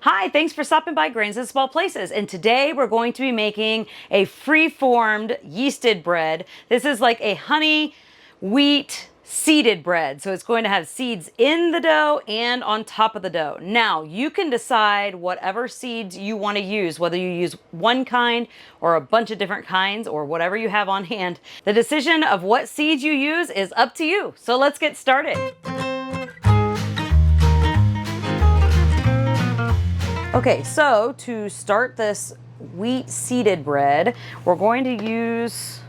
Hi, thanks for stopping by Grains in Small Places. And today we're going to be making a free-formed yeasted bread. This is like a honey wheat seeded bread. So it's going to have seeds in the dough and on top of the dough. Now you can decide whatever seeds you want to use, whether you use one kind or a bunch of different kinds or whatever you have on hand. The decision of what seeds you use is up to you. So let's get started. Okay, so to start this wheat seeded bread, we're going to use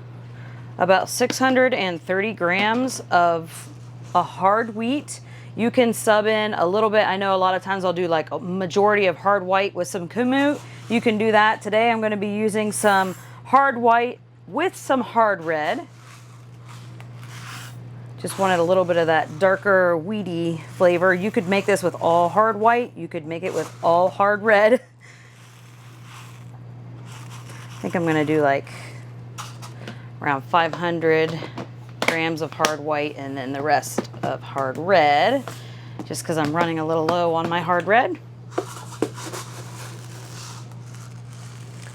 about 630 grams of a hard wheat. You can sub in a little bit. I know a lot of times I'll do like a majority of hard white with some kumut. You can do that. Today I'm going to be using some hard white with some hard red. Just wanted a little bit of that darker wheaty flavor. You could make this with all hard white. You could make it with all hard red. I think I'm gonna do like around 500 grams of hard white and then the rest of hard red, just because I'm running a little low on my hard red.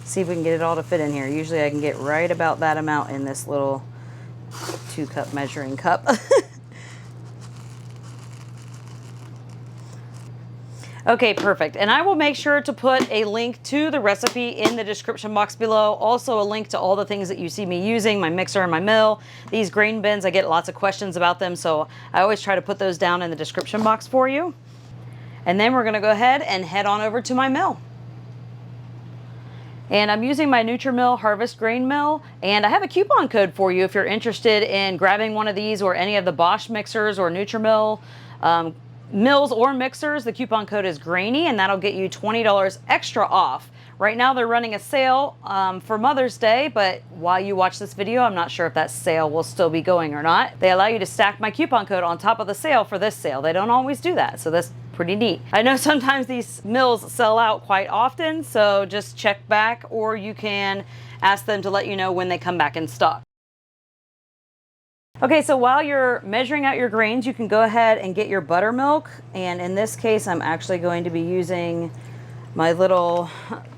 See if we can get it all to fit in here. Usually I can get right about that amount in this little 2-cup measuring cup. Okay, perfect. And I will make sure to put a link to the recipe in the description box below. Also a link to all the things that you see me using, my mixer and my mill. These grain bins, I get lots of questions about them, so I always try to put those down in the description box for you. And then we're gonna go ahead and head on over to my mill. And I'm using my Nutrimill Harvest grain mill, and I have a coupon code for you if you're interested in grabbing one of these or any of the Bosch mixers or Nutrimill mills or mixers. The coupon code is GRAINY, and that'll get you $20 extra off. Right now they're running a sale for Mother's Day, but while you watch this video, I'm not sure if that sale will still be going or not. They allow you to stack my coupon code on top of the sale for this sale. They don't always do that, so that's pretty neat. I know sometimes these mills sell out quite often, so just check back, or you can ask them to let you know when they come back in stock. Okay, so while you're measuring out your grains, you can go ahead and get your buttermilk. And in this case, I'm actually going to be using my little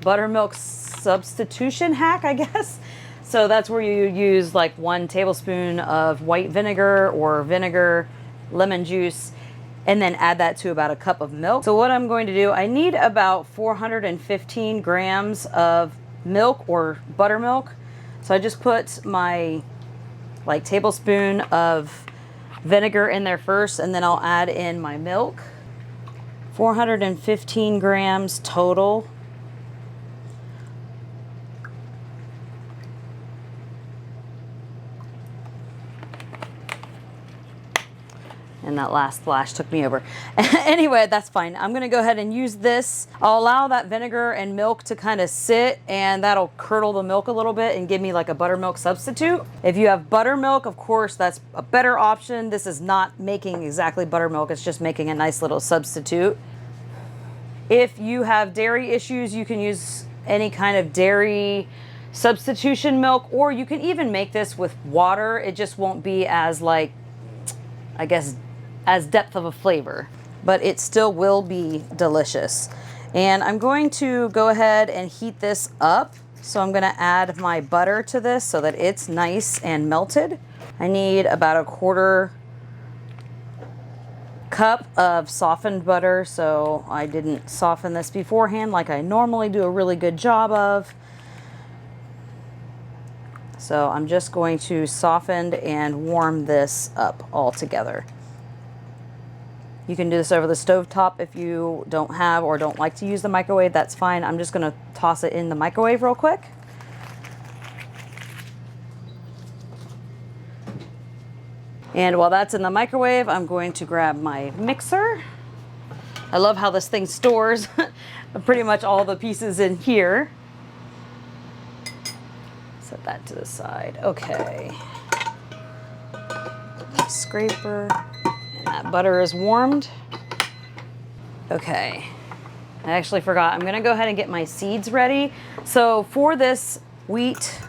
buttermilk substitution hack, I guess. So that's where you use like 1 tablespoon of white vinegar or vinegar, lemon juice, and then add that to about a cup of milk. So what I'm going to do, I need about 415 grams of milk or buttermilk. So I just put my like tablespoon of vinegar in there first, and then I'll add in my milk. 415 grams total. And that last splash took me over. Anyway, that's fine. I'm gonna go ahead and use this. I'll allow that vinegar and milk to kind of sit, and that'll curdle the milk a little bit and give me like a buttermilk substitute. If you have buttermilk, of course, that's a better option. This is not making exactly buttermilk. It's just making a nice little substitute. If you have dairy issues, you can use any kind of dairy substitution milk, or you can even make this with water. It just won't be as like, I guess, as depth of a flavor, but it still will be delicious. And I'm going to go ahead and heat this up. So I'm gonna add my butter to this so that it's nice and melted. I need about 1/4 cup of softened butter. So I didn't soften this beforehand like I normally do a really good job of. So I'm just going to soften and warm this up all together. You can do this over the stovetop if you don't have or don't like to use the microwave, that's fine. I'm just gonna toss it in the microwave real quick. And while that's in the microwave, I'm going to grab my mixer. I love how this thing stores pretty much all the pieces in here. Set that to the side. Okay. Scraper. And that butter is warmed. Okay. I actually forgot. I'm gonna go ahead and get my seeds ready. So for this wheat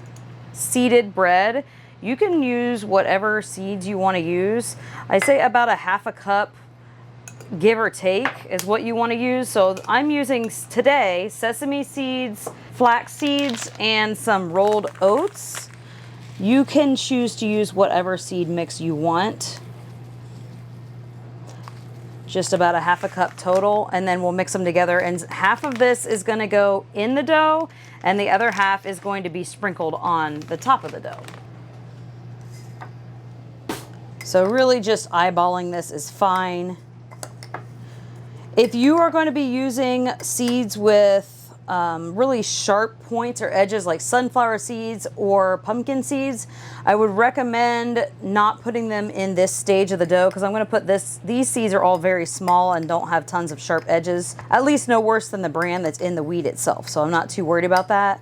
seeded bread, you can use whatever seeds you want to use. I say about 1/2 cup give or take is what you want to use. So I'm using today sesame seeds, flax seeds, and some rolled oats. You can choose to use whatever seed mix you want. Just about a half a cup total, and then we'll mix them together. And half of this is going to go in the dough, and the other half is going to be sprinkled on the top of the dough. So really just eyeballing this is fine. If you are going to be using seeds with really sharp points or edges like sunflower seeds or pumpkin seeds, I would recommend not putting them in this stage of the dough, because I'm going to put these seeds are all very small and don't have tons of sharp edges, at least no worse than the bran that's in the wheat itself, so I'm not too worried about that.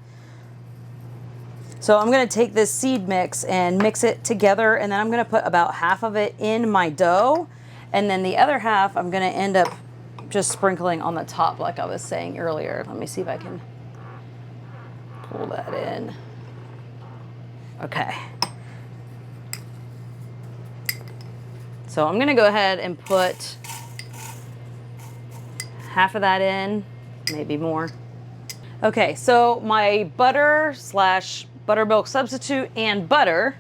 So I'm going to take this seed mix and mix it together, and then I'm going to put about half of it in my dough, and then the other half I'm going to end up just sprinkling on the top like I was saying earlier. Let me see if I can pull that in. Okay. So I'm gonna go ahead and put half of that in, maybe more. Okay, so my butter / buttermilk substitute and butter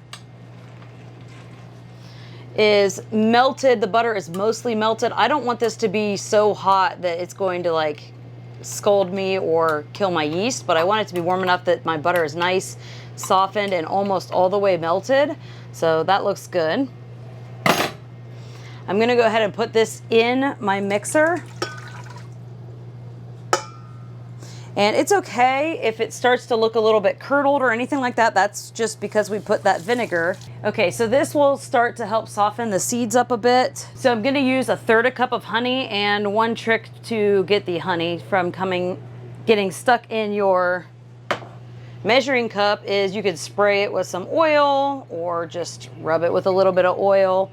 is melted. The butter is mostly melted. I don't want this to be so hot that it's going to like scald me or kill my yeast, but I want it to be warm enough that my butter is nice, softened, and almost all the way melted. So that looks good. I'm gonna go ahead and put this in my mixer. And it's okay if it starts to look a little bit curdled or anything like that. That's just because we put that vinegar. Okay, so this will start to help soften the seeds up a bit. So I'm gonna use 1/3 cup of honey, and one trick to get the honey from getting stuck in your measuring cup is you could spray it with some oil or just rub it with a little bit of oil.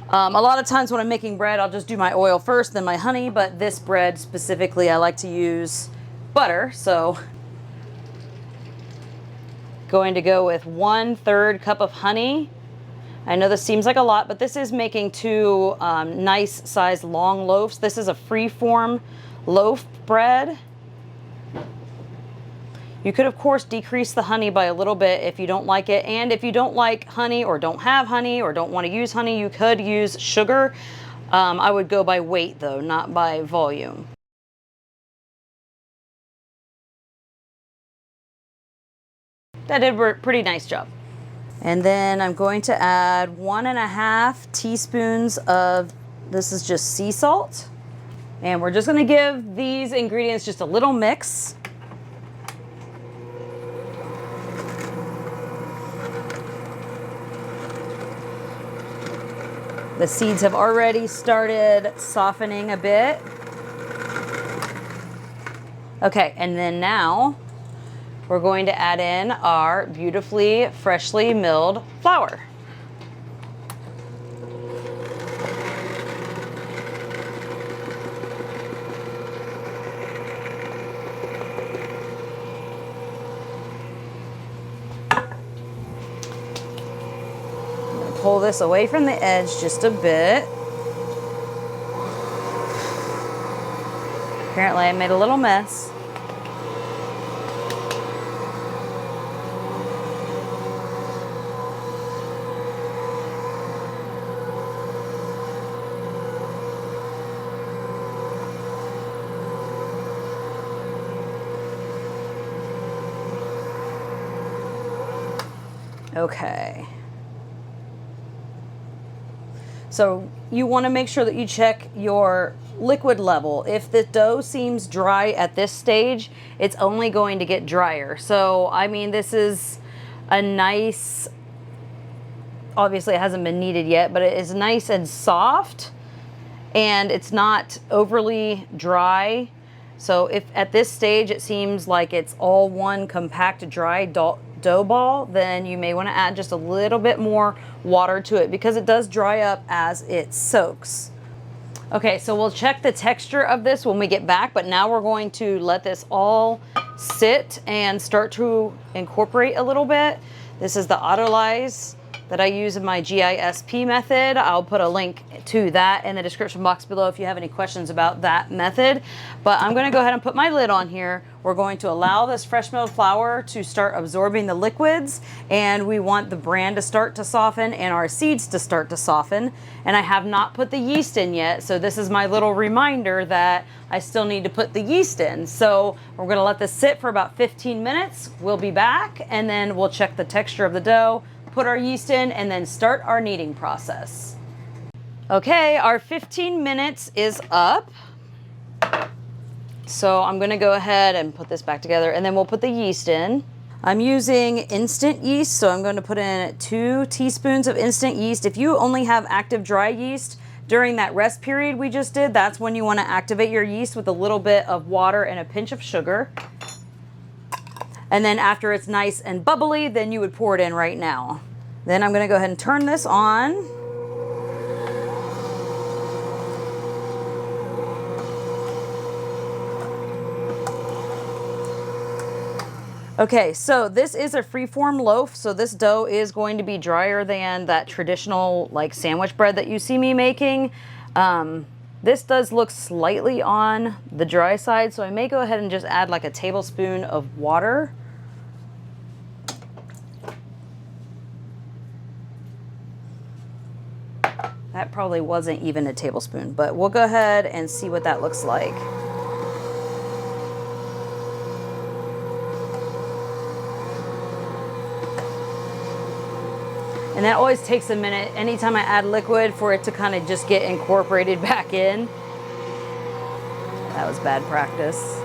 A lot of times when I'm making bread, I'll just do my oil first, then my honey, but this bread specifically, I like to use butter, so going to go with 1/3 cup of honey. I know this seems like a lot, but this is making two nice sized long loaves. This is a free-form loaf bread. You could of course decrease the honey by a little bit if you don't like it, and if you don't like honey or don't have honey or don't want to use honey, you could use sugar. I would go by weight though, not by volume. That did a pretty nice job. And then I'm going to add 1.5 teaspoons of, this is just sea salt. And we're just gonna give these ingredients just a little mix. The seeds have already started softening a bit. Okay, and then now we're going to add in our beautifully freshly milled flour. I'm going to pull this away from the edge just a bit. Apparently I made a little mess. Okay. So you want to make sure that you check your liquid level. If the dough seems dry at this stage, it's only going to get drier. So, I mean, this is a nice, obviously it hasn't been kneaded yet, but it is nice and soft, and it's not overly dry. So if at this stage it seems like it's all one compact dry dough ball, then you may want to add just a little bit more water to it, because it does dry up as it soaks. Okay, so we'll check the texture of this when we get back, but now we're going to let this all sit and start to incorporate a little bit. This is the Autolyze that I use in my GISP method. I'll put a link to that in the description box below if you have any questions about that method. But I'm going to go ahead and put my lid on here. We're going to allow this fresh milled flour to start absorbing the liquids, and we want the bran to start to soften and our seeds to start to soften. And I have not put the yeast in yet, so this is my little reminder that I still need to put the yeast in. So we're going to let this sit for about 15 minutes. We'll be back, and then we'll check the texture of the dough, put our yeast in, and then start our kneading process. Okay, our 15 minutes is up. So I'm going to go ahead and put this back together, and then we'll put the yeast in. I'm using instant yeast, so I'm going to put in 2 teaspoons of instant yeast. If you only have active dry yeast during that rest period we just did, that's when you want to activate your yeast with a little bit of water and a pinch of sugar. And then after it's nice and bubbly, then you would pour it in right now. Then I'm going to go ahead and turn this on. Okay, so this is a freeform loaf, so this dough is going to be drier than that traditional like sandwich bread that you see me making. This does look slightly on the dry side, so I may go ahead and just add like a tablespoon of water. That probably wasn't even a tablespoon, but we'll go ahead and see what that looks like. And that always takes a minute anytime I add liquid for it to kind of just get incorporated back in. That was bad practice.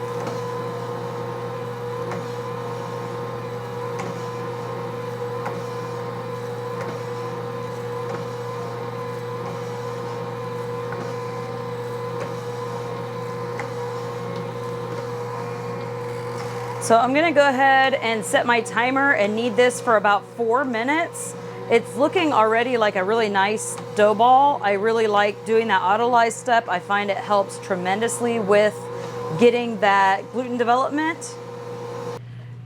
So I'm gonna go ahead and set my timer and knead this for about 4 minutes. It's looking already like a really nice dough ball. I really like doing that autolyze step. I find it helps tremendously with getting that gluten development.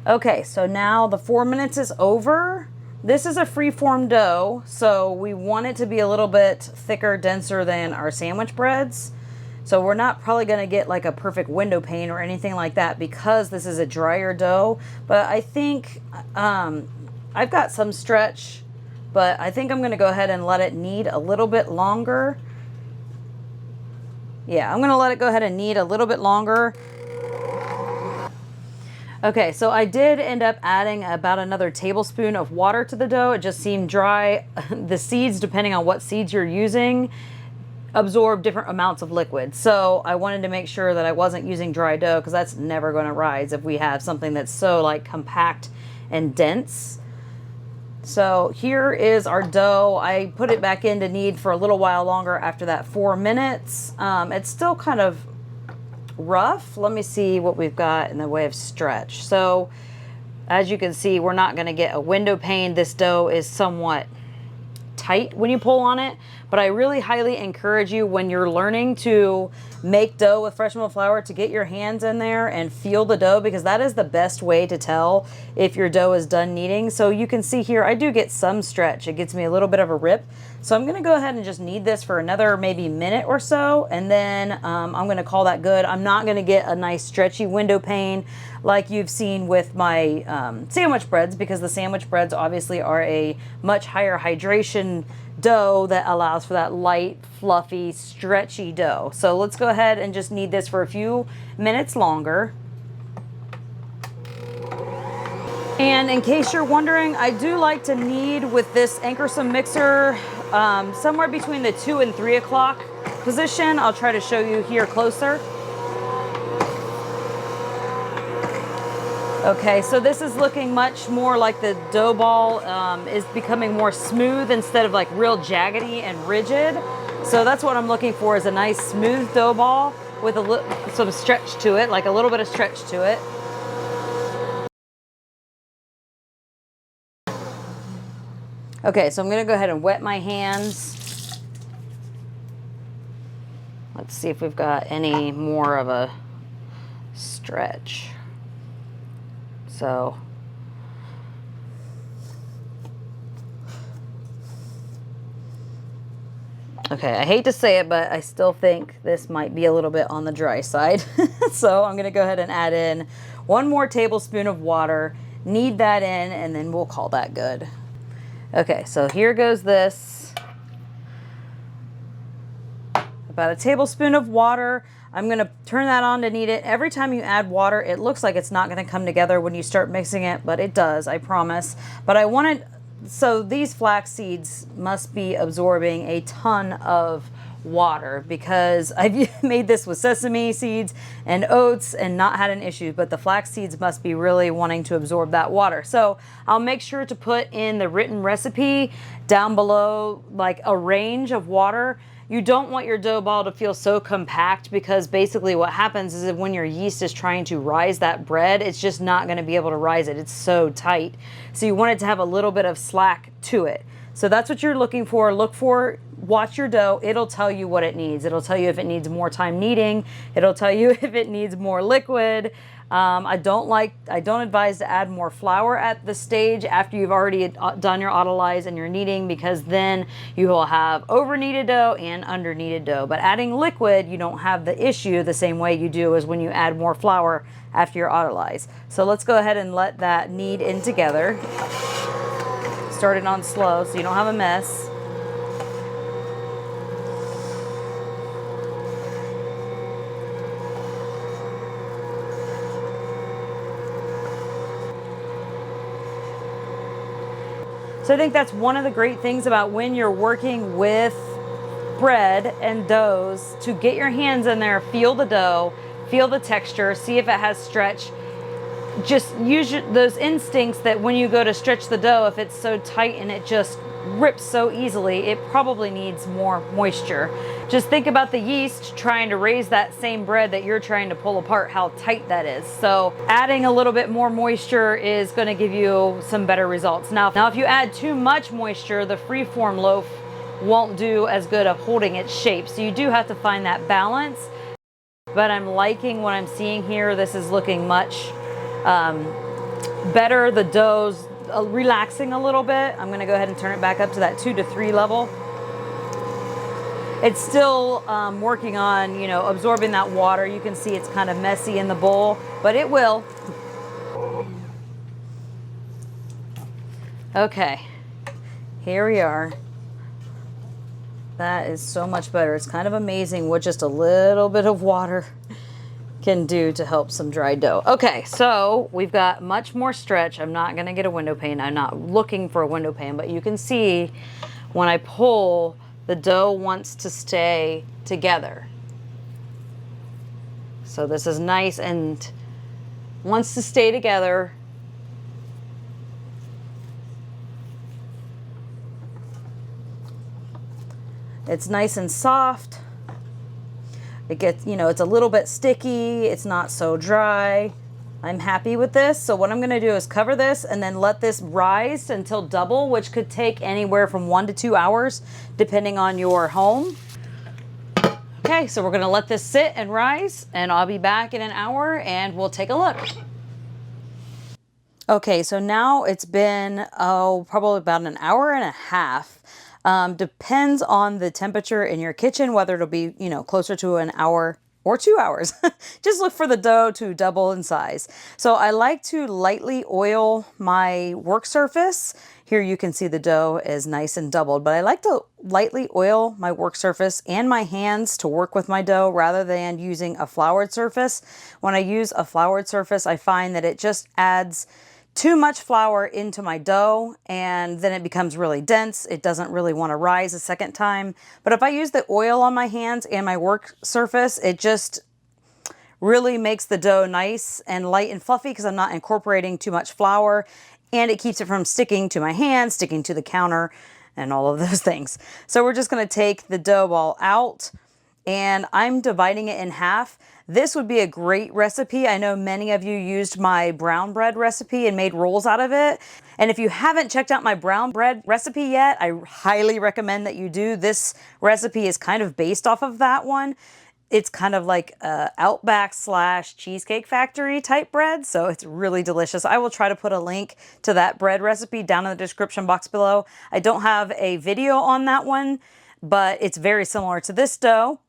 Okay, so now the 4 minutes is over. This is a free-form dough, so we want it to be a little bit thicker, denser than our sandwich breads. So we're not probably gonna get like a perfect window pane or anything like that because this is a drier dough. But I think I've got some stretch, but I think I'm gonna go ahead and let it knead a little bit longer. Yeah, I'm gonna let it go ahead and knead a little bit longer. Okay, so I did end up adding about another tablespoon of water to the dough. It just seemed dry. The seeds, depending on what seeds you're using, absorb different amounts of liquid. So I wanted to make sure that I wasn't using dry dough because that's never gonna rise if we have something that's so like compact and dense. So here is our dough. I put it back in to knead for a little while longer after that 4 minutes. It's still kind of rough. Let me see what we've got in the way of stretch. So as you can see, we're not going to get a window pane. This dough is somewhat tight when you pull on it, but I really highly encourage you when you're learning to make dough with fresh milled flour to get your hands in there and feel the dough, because that is the best way to tell if your dough is done kneading. So you can see here I do get some stretch. It gets me a little bit of a rip. So I'm going to go ahead and just knead this for another maybe minute or so, and then I'm going to call that good. I'm not going to get a nice stretchy window pane like you've seen with my sandwich breads, because the sandwich breads obviously are a much higher hydration dough that allows for that light, fluffy, stretchy dough. So let's go ahead and just knead this for a few minutes longer. And in case you're wondering, I do like to knead with this Ankarsrum mixer somewhere between the 2 and 3 o'clock position. I'll try to show you here closer. Okay, so this is looking much more like the dough ball is becoming more smooth instead of like real jaggedy and rigid. So that's what I'm looking for, is a nice smooth dough ball with some stretch to it, like a little bit of stretch to it. Okay, so I'm gonna go ahead and wet my hands. Let's see if we've got any more of a stretch. So Okay, I hate to say it, but I still think this might be a little bit on the dry side. So I'm gonna go ahead and add in 1 more tablespoon of water, knead that in, and then we'll call that good. Okay, so here goes this. About a tablespoon of water. I'm gonna turn that on to knead it. Every time you add water, it looks like it's not gonna come together when you start mixing it, but it does, I promise. But I wanted, so these flax seeds must be absorbing a ton of water because I've made this with sesame seeds and oats and not had an issue, but the flax seeds must be really wanting to absorb that water. So I'll make sure to put in the written recipe down below, like a range of water. You don't want your dough ball to feel so compact because basically what happens is that when your yeast is trying to rise that bread, it's just not going to be able to rise it. It's so tight. So you want it to have a little bit of slack to it. So that's what you're looking for. Watch your dough. It'll tell you what it needs. It'll tell you if it needs more time kneading. It'll tell you if it needs more liquid. I don't advise to add more flour at the stage after you've already done your autolyze and your kneading, because then you will have over kneaded dough and under kneaded dough. But adding liquid, you don't have the issue the same way you do as when you add more flour after your autolyze. So let's go ahead and let that knead in together. Start it on slow so you don't have a mess. So I think that's one of the great things about when you're working with bread and doughs, to get your hands in there, feel the dough, feel the texture, see if it has stretch. Just use those instincts that when you go to stretch the dough, if it's so tight and it just rips so easily, it probably needs more moisture. Just think about the yeast trying to raise that same bread that you're trying to pull apart, how tight that is. So adding a little bit more moisture is going to give you some better results. Now if you add too much moisture, the freeform loaf won't do as good of holding its shape. So you do have to find that balance. But I'm liking what I'm seeing here. This is looking much better. The dough's relaxing a little bit. I'm going to go ahead and turn it back up to that 2 to 3 level. It's still working on, absorbing that water. You can see it's kind of messy in the bowl, but it will. Okay, here we are. That is so much better. It's kind of amazing what just a little bit of water can do to help some dry dough. Okay, so we've got much more stretch. I'm not gonna get a window pane. I'm not looking for a window pane, but you can see when I pull, the dough wants to stay together. So this is nice and wants to stay together. It's nice and soft. It gets, it's a little bit sticky. It's not so dry. I'm happy with this. So what I'm gonna do is cover this and then let this rise until double, which could take anywhere from 1 to 2 hours, depending on your home. Okay, so we're gonna let this sit and rise, and I'll be back in an hour and we'll take a look. Okay, so now it's been, probably about an hour and a half. Depends on the temperature in your kitchen, whether it'll be, closer to an hour or 2 hours. Just look for the dough to double in size. So I like to lightly oil my work surface. Here you can see the dough is nice and doubled, but I like to lightly oil my work surface and my hands to work with my dough rather than using a floured surface. When I use a floured surface, I find that it just adds too much flour into my dough and then it becomes really dense. It doesn't really want to rise a second time. But if I use the oil on my hands and my work surface, it just really makes the dough nice and light and fluffy because I'm not incorporating too much flour, and it keeps it from sticking to my hands, sticking to the counter, and all of those things. So we're just going to take the dough ball out, and I'm dividing it in half. This would be a great recipe. I know many of you used my brown bread recipe and made rolls out of it. And if you haven't checked out my brown bread recipe yet, I highly recommend that you do. This recipe is kind of based off of that one. It's kind of like Outback / Cheesecake Factory type bread, so it's really delicious. I will try to put a link to that bread recipe down in the description box below. I don't have a video on that one, but it's very similar to this dough.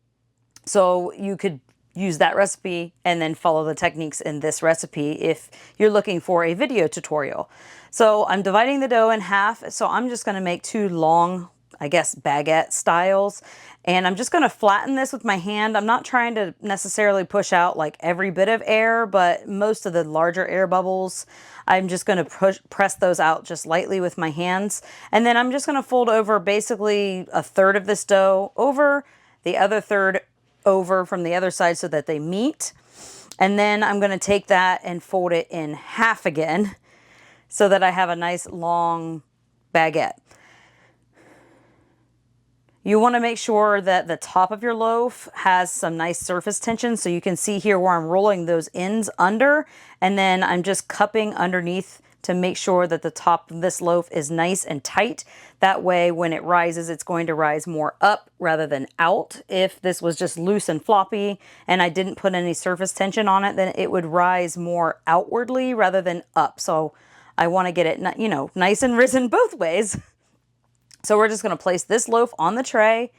So you could use that recipe and then follow the techniques in this recipe if you're looking for a video tutorial. So I'm dividing the dough in half. So I'm just going to make 2 long, I guess, baguette styles. And I'm just going to flatten this with my hand. I'm not trying to necessarily push out like every bit of air, but most of the larger air bubbles, I'm just going to press those out just lightly with my hands. And then I'm just going to fold over basically a third of this dough over, the other third over from the other side so that they meet. And then I'm going to take that and fold it in half again so that I have a nice long baguette. You want to make sure that the top of your loaf has some nice surface tension. So you can see here where I'm rolling those ends under, and then I'm just cupping underneath to make sure that the top of this loaf is nice and tight. That way, when it rises, it's going to rise more up rather than out. If this was just loose and floppy and I didn't put any surface tension on it, then it would rise more outwardly rather than up. So I want to get it, you know, nice and risen both ways. So we're just going to place this loaf on the tray,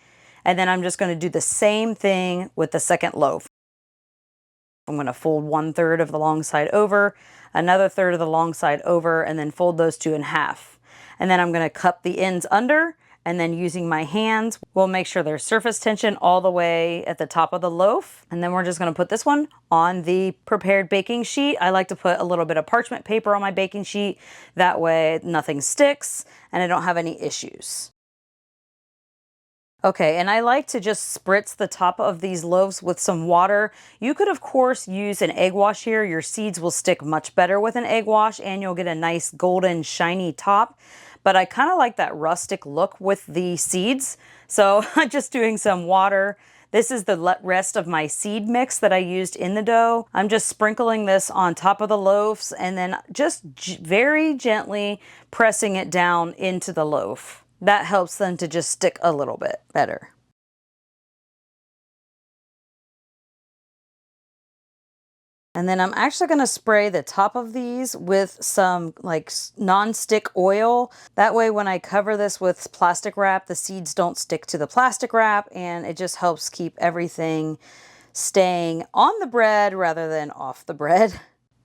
and then I'm just going to do the same thing with the second loaf. I'm going to fold 1/3 of the long side over, another third of the long side over, and then fold those 2 in half. And then I'm going to cup the ends under, and then using my hands, we'll make sure there's surface tension all the way at the top of the loaf. And then we're just going to put this one on the prepared baking sheet. I like to put a little bit of parchment paper on my baking sheet. That way nothing sticks and I don't have any issues. Okay, and I like to just spritz the top of these loaves with some water. You could, of course, use an egg wash here. Your seeds will stick much better with an egg wash and you'll get a nice golden shiny top. But I kind of like that rustic look with the seeds. So I'm just doing some water. This is the rest of my seed mix that I used in the dough. I'm just sprinkling this on top of the loaves and then just very gently pressing it down into the loaf. That helps them to just stick a little bit better. And then I'm actually going to spray the top of these with some like non-stick oil. That way when I cover this with plastic wrap, the seeds don't stick to the plastic wrap, and it just helps keep everything staying on the bread rather than off the bread.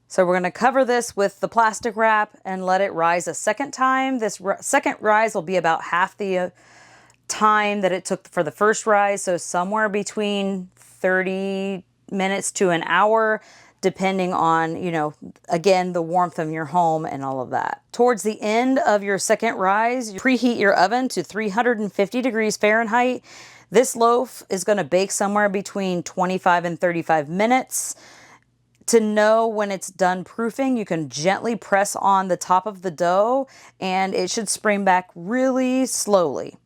So we're going to cover this with the plastic wrap and let it rise a second time. This second rise will be about half the time that it took for the first rise. So somewhere between 30 minutes to an hour, depending on, you know, again, the warmth of your home and all of that. Towards the end of your second rise, you preheat your oven to 350 degrees Fahrenheit. This loaf is going to bake somewhere between 25 and 35 minutes. To know when it's done proofing, you can gently press on the top of the dough and it should spring back really slowly.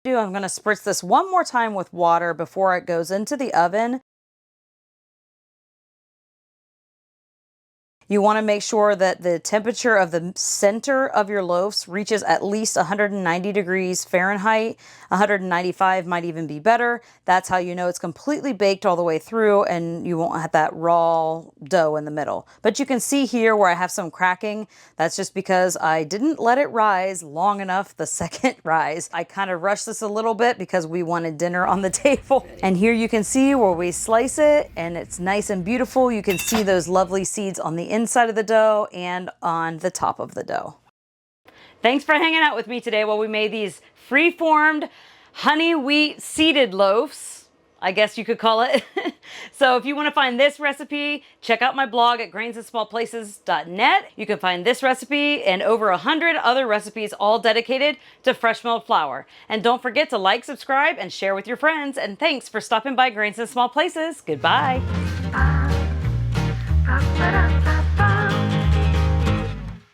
I'm going to spritz this one more time with water before it goes into the oven. You want to make sure that the temperature of the center of your loaves reaches at least 190 degrees Fahrenheit. 195 might even be better. That's how you know it's completely baked all the way through and you won't have that raw dough in the middle. But you can see here where I have some cracking. That's just because I didn't let it rise long enough the second rise. I kind of rushed this a little bit because we wanted dinner on the table. And here you can see where we slice it and it's nice and beautiful. You can see those lovely seeds on the inside of the dough and on the top of the dough. Thanks for hanging out with me today while we made these free-formed honey wheat seeded loaves, I guess you could call it. So if you want to find this recipe, check out my blog at grainsandsmallplaces.net. You can find this recipe and over 100 other recipes all dedicated to fresh milled flour. And don't forget to like, subscribe, and share with your friends. And thanks for stopping by Grains and Small Places. Goodbye.